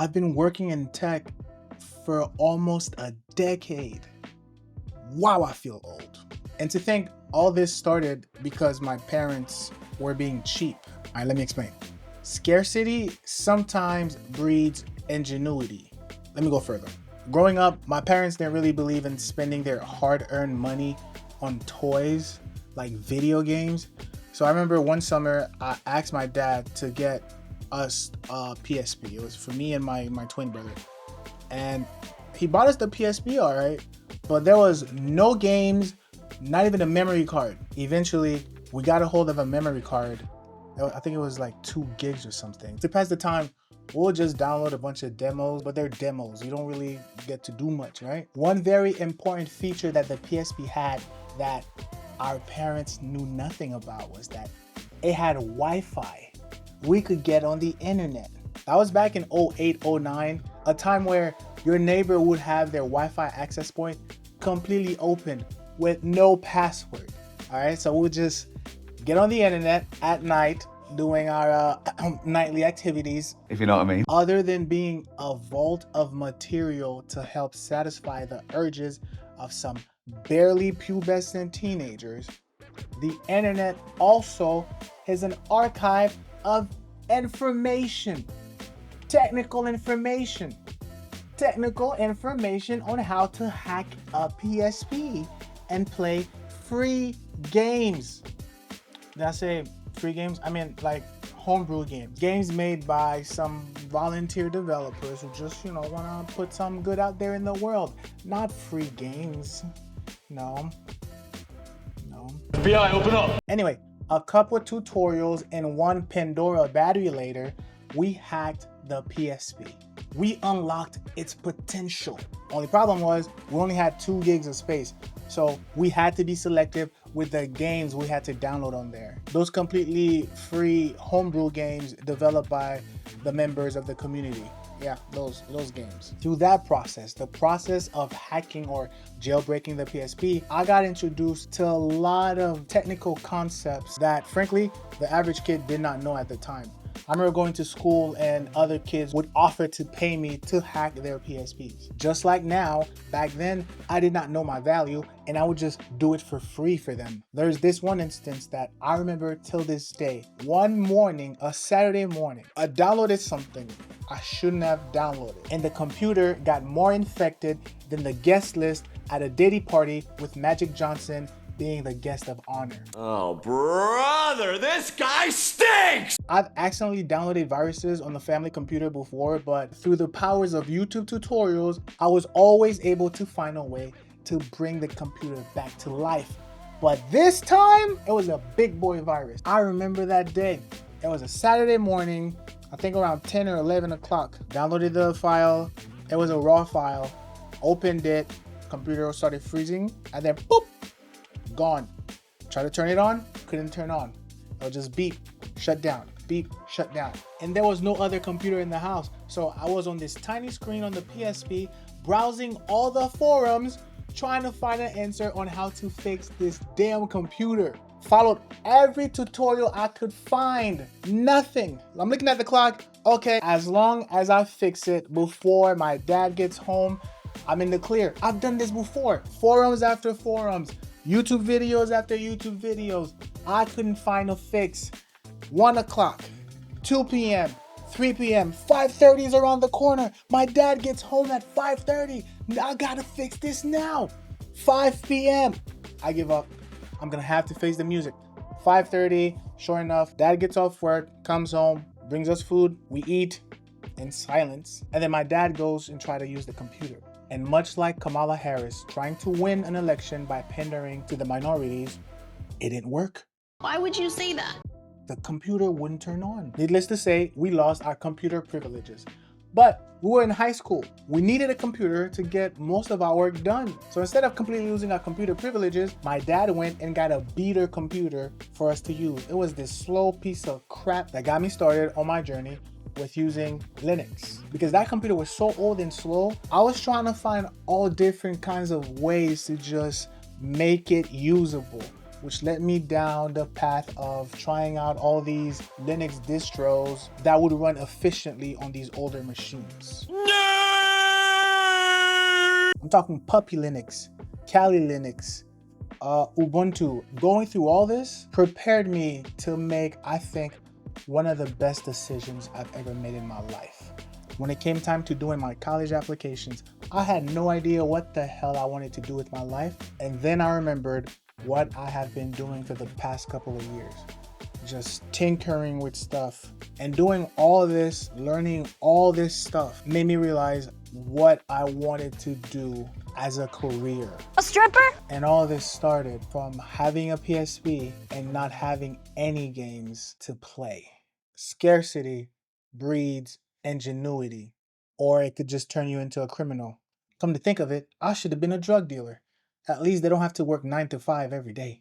I've been working in tech for almost a decade. Wow, I feel old. And to think all this started because my parents were being cheap. All right, let me explain. Scarcity sometimes breeds ingenuity. Let me go further. Growing up, my parents didn't really believe in spending their hard-earned money on toys like video games. So I remember one summer I asked my dad to get us a PSP. It was for me and my twin brother. And he bought us the PSP, all right, but there was no games, not even a memory card. Eventually, we got a hold of a memory card. I think it was like 2 gigs or something. To pass the time, we'll just download a bunch of demos, but they're demos. You don't really get to do much, right? One very important feature that the PSP had that our parents knew nothing about was that it had Wi-Fi. We could get on the internet. That was back in 08, 09, a time where your neighbor would have their Wi-Fi access point completely open with no password. All right, so we'll just get on the internet at night doing our nightly activities. If you know what I mean. Other than being a vault of material to help satisfy the urges of some barely pubescent teenagers, the internet also is an archive of information. Technical information on how to hack a PSP and play free games. Did I say free games? I mean like homebrew games. Games made by some volunteer developers who just, want to put some good out there in the world. Not free games. No. FBI, open up. Anyway, a couple of tutorials and one Pandora battery later, we hacked the PSP. We unlocked its potential. Only problem was we only had 2 gigs of space. So we had to be selective with the games we had to download on there. Those completely free homebrew games developed by the members of the community. Yeah, those games. Through that process, the process of hacking or jailbreaking the PSP, I got introduced to a lot of technical concepts that frankly, the average kid did not know at the time. I remember going to school and other kids would offer to pay me to hack their PSPs. Just like now, back then, I did not know my value and I would just do it for free for them. There's this one instance that I remember till this day. One morning, a Saturday morning, I downloaded something I shouldn't have downloaded. And the computer got more infected than the guest list at a Diddy party with Magic Johnson being the guest of honor. Oh, brother, this guy stinks! I've accidentally downloaded viruses on the family computer before, but through the powers of YouTube tutorials, I was always able to find a way to bring the computer back to life. But this time, it was a big boy virus. I remember that day. It was a Saturday morning, I think around 10 or 11 o'clock. Downloaded the file. It was a raw file. Opened it. Computer started freezing, and then boop, gone. Try to turn it on, couldn't turn on. It'll just beep, shut down, beep, shut down. And there was no other computer in the house. So I was on this tiny screen on the PSP, browsing all the forums, trying to find an answer on how to fix this damn computer. Followed every tutorial I could find. Nothing. I'm looking at the clock. Okay, as long as I fix it before my dad gets home, I'm in the clear. I've done this before. Forums after forums. YouTube videos after YouTube videos. I couldn't find a fix. 1 o'clock, 2 p.m., 3 p.m., 5:30 is around the corner. My dad gets home at 5:30. I gotta fix this now. 5 p.m. I give up. I'm gonna have to face the music. 5:30, sure enough, dad gets off work, comes home, brings us food, we eat in silence. And then my dad goes and tries to use the computer. And much like Kamala Harris trying to win an election by pandering to the minorities, it didn't work. Why would you say that? The computer wouldn't turn on. Needless to say, we lost our computer privileges. But we were in high school. We needed a computer to get most of our work done. So instead of completely losing our computer privileges, my dad went and got a beater computer for us to use. It was this slow piece of crap that got me started on my journey with using Linux. Because that computer was so old and slow, I was trying to find all different kinds of ways to just make it usable. which led me down the path of trying out all these Linux distros that would run efficiently on these older machines. I'm talking Puppy Linux, Kali Linux, Ubuntu. Going through all this prepared me to make, I think, one of the best decisions I've ever made in my life. When it came time to doing my college applications, I had no idea what the hell I wanted to do with my life. And then I remembered what I have been doing for the past couple of years. Just tinkering with stuff and doing all this, learning all this stuff made me realize what I wanted to do as a career. A stripper? And all this started from having a PSP and not having any games to play. Scarcity breeds ingenuity, or it could just turn you into a criminal. Come to think of it, I should have been a drug dealer. At least they don't have to work 9 to 5 every day.